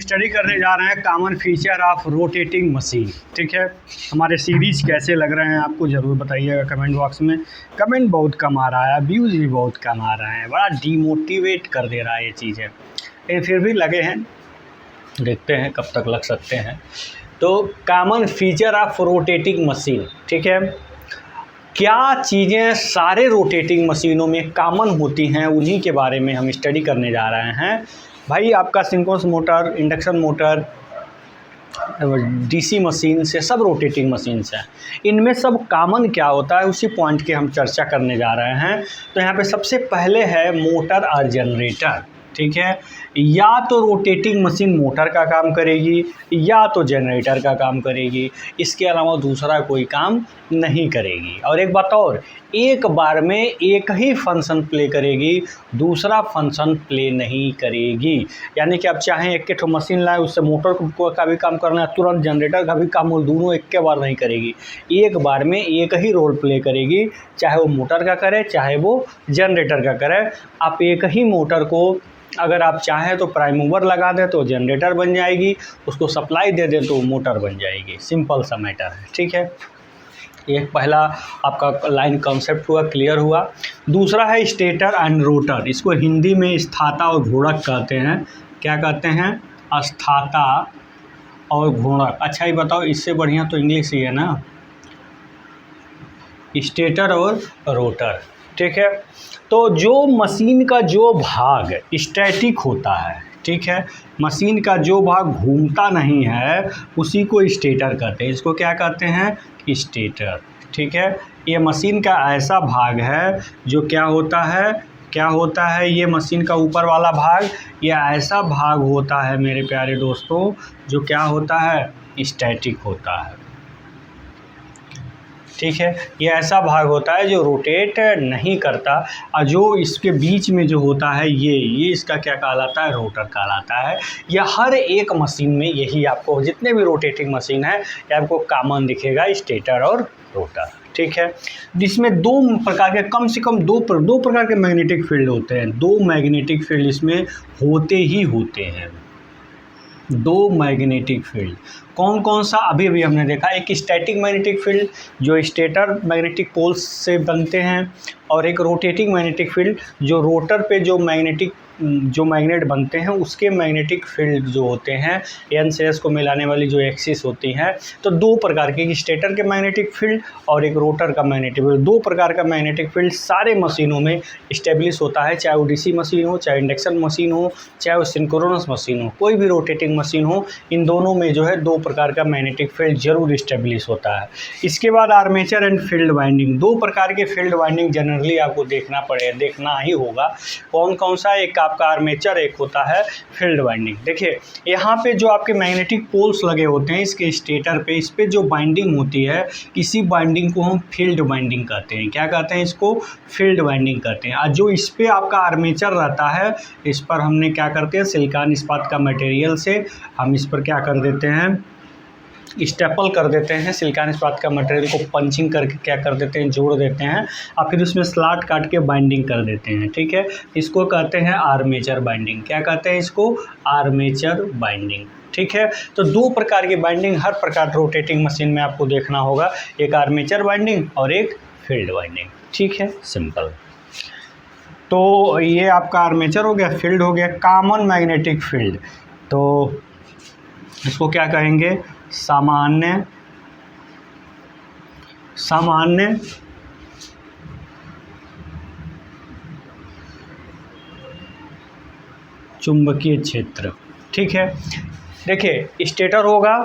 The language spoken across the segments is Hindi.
स्टडी करने जा रहे हैं common feature of rotating machine. ठीक है, हमारे सीरीज कैसे लग रहे हैं आपको ज़रूर बताइएगा कमेंट बॉक्स में। कमेंट बहुत कम आ रहा है, व्यूज़ भी बहुत कम आ रहे हैं, बड़ा डीमोटिवेट कर दे रहा है ये चीज़ें, लेकिन फिर भी लगे हैं, देखते हैं कब तक लग सकते हैं। तो common feature of rotating machine, ठीक है, क्या चीज़ें सारे रोटेटिंग मशीनों में कॉमन होती हैं उन्हीं के बारे में हम स्टडी करने जा रहे हैं। भाई आपका synchronous motor, induction motor, DC machine से सब रोटेटिंग मशीन्स हैं, इनमें सब कॉमन क्या होता है उसी पॉइंट की हम चर्चा करने जा रहे हैं। तो यहाँ पे सबसे पहले है मोटर और जनरेटर। ठीक है, या तो रोटेटिंग मशीन मोटर का काम करेगी या तो जनरेटर का काम करेगी, इसके अलावा दूसरा कोई काम नहीं करेगी। और एक बात और, एक बार में एक ही फंक्शन प्ले करेगी, दूसरा फंक्शन प्ले नहीं करेगी। यानी कि आप चाहें एक के मशीन लाएं, उससे मोटर का भी काम करना है, तुरंत जनरेटर का भी काम, वो दोनों एक के बार नहीं करेगी, एक बार में एक ही रोल प्ले करेगी, चाहे वो मोटर का करे चाहे वो जनरेटर का करे। आप एक ही मोटर को अगर आप चाहें तो प्राइम मूवर लगा दें तो जनरेटर बन जाएगी, उसको सप्लाई दे दें तो मोटर बन जाएगी। सिंपल सा मैटर है। ठीक है, एक पहला आपका लाइन कॉन्सेप्ट हुआ, क्लियर हुआ। दूसरा है स्टेटर एंड रोटर, इसको हिंदी में स्थाता और घोड़क कहते हैं। क्या कहते हैं? स्थाता और घोड़क। अच्छा ये बताओ, इससे बढ़िया तो इंग्लिश ही है ना, स्टेटर और रोटर। ठीक है, तो जो मशीन का जो भाग स्टैटिक होता है, ठीक है, मशीन का जो भाग घूमता नहीं है उसी को स्टेटर कहते हैं। इसको क्या कहते हैं? स्टेटर। ठीक है, ये मशीन का ऐसा भाग है जो क्या होता है, ये मशीन का ऊपर वाला भाग, ये ऐसा भाग होता है मेरे प्यारे दोस्तों जो क्या होता है, स्टैटिक होता है। ठीक है, ये ऐसा भाग होता है जो रोटेट नहीं करता, और जो इसके बीच में जो होता है ये इसका क्या कहलाता है, रोटर कहलाता है। यह हर एक मशीन में यही आपको, जितने भी रोटेटिंग मशीन है ये आपको कॉमन दिखेगा, स्टेटर और रोटर। ठीक है, जिसमें दो प्रकार के, कम से कम दो प्रकार के मैग्नेटिक फील्ड होते हैं। दो मैग्नेटिक फील्ड इसमें होते ही होते हैं, दो मैग्नेटिक फील्ड। कौन कौन सा? अभी हमने देखा, एक स्टैटिक मैग्नेटिक फील्ड जो स्टेटर मैग्नेटिक पोल्स से बनते हैं, और एक रोटेटिंग मैग्नेटिक फील्ड जो रोटर पे जो मैग्नेट बनते हैं उसके मैग्नेटिक फील्ड जो होते हैं, एन से एस को मिलाने वाली जो एक्सिस होती हैं। तो दो प्रकार के, स्टेटर के मैग्नेटिक फील्ड और एक रोटर का मैग्नेटिक फील्ड। दो प्रकार का मैग्नेटिक फील्ड सारे मशीनों में इस्टेब्लिश होता है, चाहे वो डीसी मशीन हो, चाहे इंडक्शन मशीन हो, चाहे वो सिंक्रोनस मशीन हो, कोई भी रोटेटिंग मशीन हो, इन दोनों में जो है दो प्रकार का मैग्नेटिक फील्ड जरूर इस्टेब्लिश होता है। इसके बाद आर्मेचर एंड फील्ड वाइंडिंग। दो प्रकार के फील्ड वाइंडिंग जनरली आपको देखना ही होगा। कौन कौन सा? एक आपका आर्मेचर, एक होता है फील्ड वाइंडिंग। देखिए यहाँ पे जो आपके मैग्नेटिक पोल्स लगे होते हैं इसके स्टेटर पे, इस पे जो बाइंडिंग होती है, इसी बाइंडिंग को हम फील्ड वाइंडिंग कहते हैं। क्या कहते हैं? इसको फील्ड वाइंडिंग कहते हैं। और जो इस पे आपका आर्मेचर रहता है, इस पर हमने क्या करते हैं, सिलिकॉन इस्पात का मटेरियल से हम इस पर क्या कर देते हैं, स्टेपल कर देते हैं। सिलिकॉन इस्पात का मटेरियल को पंचिंग करके क्या कर देते हैं, जोड़ देते हैं, और फिर उसमें स्लॉट काट के बाइंडिंग कर देते हैं। ठीक है, इसको कहते हैं आर्मेचर बाइंडिंग। क्या कहते हैं इसको? Armature binding. ठीक है, तो दो प्रकार की बाइंडिंग हर प्रकार रोटेटिंग मशीन में आपको देखना होगा, एक आर्मेचर बाइंडिंग और एक फील्ड बाइंडिंग। ठीक है, सिंपल। तो ये आपका आर्मेचर हो गया, फील्ड हो गया। कॉमन मैग्नेटिक फील्ड, तो इसको क्या कहेंगे? सामान्य चुंबकीय क्षेत्र। ठीक है, देखिए स्टेटर होगा,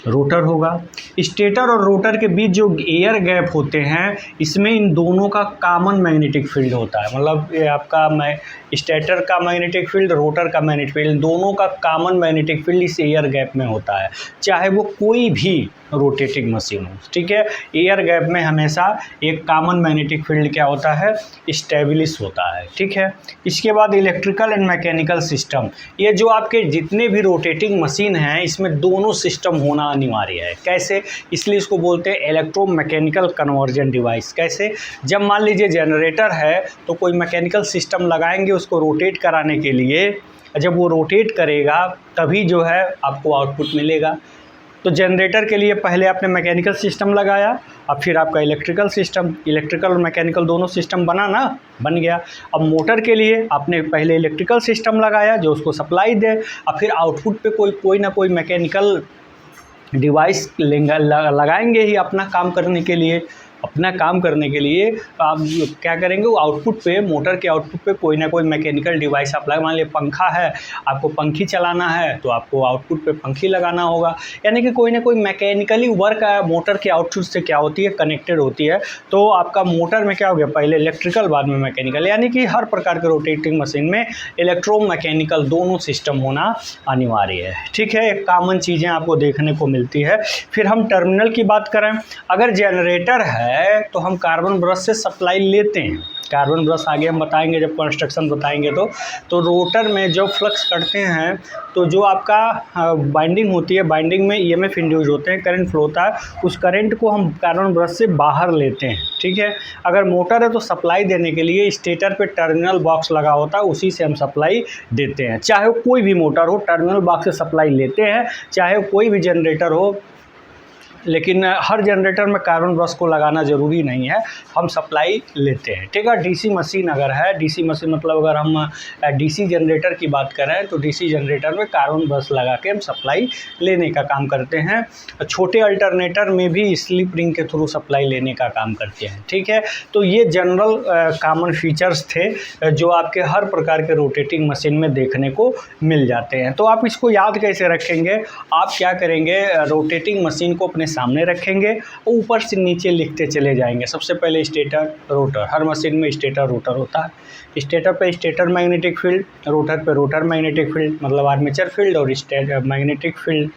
रोटर होगा। स्टेटर और रोटर के बीच जो एयर गैप होते हैं, इसमें इन दोनों का कॉमन मैग्नेटिक फील्ड होता है। मतलब ये आपका स्टेटर का मैग्नेटिक फील्ड, रोटर का मैग्नेटिक फील्ड, दोनों का कॉमन मैग्नेटिक फील्ड इस एयर गैप में होता है, चाहे वो कोई भी रोटेटिंग मशीन हो। ठीक है, एयर गैप में हमेशा एक कॉमन मैग्नेटिक फील्ड क्या होता है, स्टेब्लिश होता है। ठीक है, इसके बाद इलेक्ट्रिकल एंड मैकेनिकल सिस्टम। ये जो आपके जितने भी रोटेटिंग मशीन हैं इसमें दोनों सिस्टम होना अनिवार्य है। कैसे? इसलिए इसको बोलते हैं इलेक्ट्रोमैकेनिकल कन्वर्जन डिवाइस। कैसे? जब मान लीजिए जनरेटर है तो कोई मैकेनिकल सिस्टम लगाएंगे उसको रोटेट कराने के लिए, जब वो रोटेट करेगा तभी जो है आपको आउटपुट मिलेगा। तो जनरेटर के लिए पहले आपने मैकेनिकल सिस्टम लगाया, अब फिर आपका इलेक्ट्रिकल सिस्टम, इलेक्ट्रिकल और मैकेनिकल दोनों सिस्टम बन गया। अब मोटर के लिए आपने पहले इलेक्ट्रिकल सिस्टम लगाया जो उसको सप्लाई दे, अब फिर आउटपुट पे कोई ना कोई मैकेनिकल डिवाइस लगाएंगे ही अपना काम करने के लिए। आप क्या करेंगे, वो आउटपुट पे, मोटर के आउटपुट पे कोई ना कोई मैकेनिकल डिवाइस आप लगा। मान लीजिए पंखा है, आपको पंखी चलाना है तो आपको आउटपुट पे पंखी लगाना होगा। यानी कि कोई ना कोई मैकेनिकली वर्क मोटर के आउटपुट से क्या होती है, कनेक्टेड होती है। तो आपका मोटर में क्या हो गया, पहले इलेक्ट्रिकल बाद में मैकेनिकल, यानी कि हर प्रकार के रोटेटिंग मशीन में इलेक्ट्रोमैकेनिकल दोनों सिस्टम होना अनिवार्य है। ठीक है, एक कॉमन चीज़ें आपको देखने को मिलती है। फिर हम टर्मिनल की बात करें, अगर जनरेटर है तो हम कार्बन ब्रश से सप्लाई लेते हैं। कार्बन ब्रश आगे हम बताएंगे जब कंस्ट्रक्शन बताएंगे। तो रोटर में जो फ्लक्स करते हैं तो जो आपका बाइंडिंग होती है, बाइंडिंग में ईएमएफ इंड्यूस होते हैं, करंट फ्लो होता है, उस करंट को हम कार्बन ब्रश से बाहर लेते हैं। ठीक है, अगर मोटर है तो सप्लाई देने के लिए स्टेटर पे टर्मिनल बॉक्स लगा होता है, उसी से हम सप्लाई देते हैं। चाहे कोई भी मोटर हो, टर्मिनल बॉक्स से सप्लाई लेते हैं, चाहे कोई भी जनरेटर हो। लेकिन हर जनरेटर में कार्बन ब्रश को लगाना ज़रूरी नहीं है, हम सप्लाई लेते हैं। ठीक है, डीसी मशीन अगर है, डीसी मशीन मतलब अगर हम डीसी जनरेटर की बात करें तो डीसी जनरेटर में कार्बन ब्रश लगा के हम सप्लाई लेने का काम करते हैं। छोटे अल्टरनेटर में भी स्लिप रिंग के थ्रू सप्लाई लेने का काम करते हैं। ठीक है, तो ये जनरल कॉमन फीचर्स थे जो आपके हर प्रकार के रोटेटिंग मशीन में देखने को मिल जाते हैं। तो आप इसको याद कैसे रखेंगे, आप क्या करेंगे, रोटेटिंग मशीन को अपने सामने रखेंगे, ऊपर से नीचे लिखते चले जाएंगे। सबसे पहले स्टेटर, रोटर, हर मशीन में स्टेटर रोटर होता है। स्टेटर पे स्टेटर मैग्नेटिक फील्ड, रोटर पे रोटर मैग्नेटिक फील्ड मतलब आर्मेचर फील्ड, और magnetic field,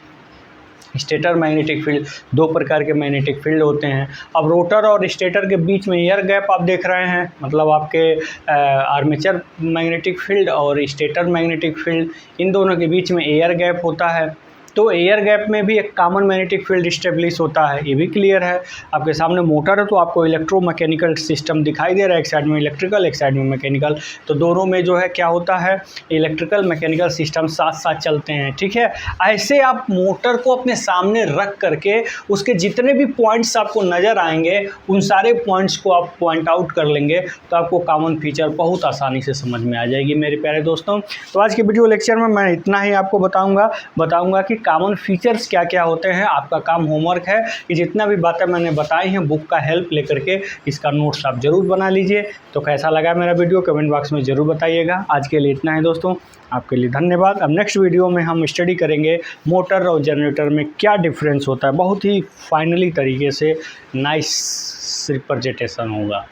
stator magnetic field, दो प्रकार के मैग्नेटिक फील्ड होते हैं। अब रोटर और स्टेटर के बीच में एयर गैप आप देख रहे हैं, मतलब आपके आर्मेचर मैग्नेटिक फील्ड और स्टेटर मैग्नेटिक फील्ड, इन दोनों के बीच में एयर गैप होता है। तो एयर गैप में भी एक कॉमन मैग्नेटिक फील्ड इस्टेब्लिश होता है, ये भी क्लियर है। आपके सामने मोटर है तो आपको इलेक्ट्रोमैकेनिकल सिस्टम दिखाई दे रहा है, एक साइड में इलेक्ट्रिकल, एक साइड में मैकेनिकल। तो दोनों में जो है क्या होता है, इलेक्ट्रिकल मैकेनिकल सिस्टम साथ साथ चलते हैं। ठीक है, ऐसे आप मोटर को अपने सामने रख करके उसके जितने भी पॉइंट्स आपको नज़र आएंगे उन सारे पॉइंट्स को आप पॉइंट आउट कर लेंगे तो आपको कॉमन फीचर बहुत आसानी से समझ में आ जाएगी मेरे प्यारे दोस्तों। तो आज के वीडियो लेक्चर में मैं इतना ही आपको बताऊंगा कि कॉमन फीचर्स क्या क्या होते हैं। आपका काम होमवर्क है कि जितना भी बातें मैंने बताई हैं बुक का हेल्प लेकर के इसका नोट्स आप ज़रूर बना लीजिए। तो कैसा लगा मेरा वीडियो कमेंट बॉक्स में ज़रूर बताइएगा। आज के लिए इतना है दोस्तों, आपके लिए धन्यवाद। अब नेक्स्ट वीडियो में हम स्टडी करेंगे मोटर और जनरेटर में क्या डिफरेंस होता है, बहुत ही फाइनली तरीके से नाइस रिप्रेजेंटेशन होगा।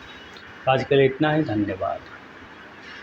आज के लिए इतना ही, धन्यवाद।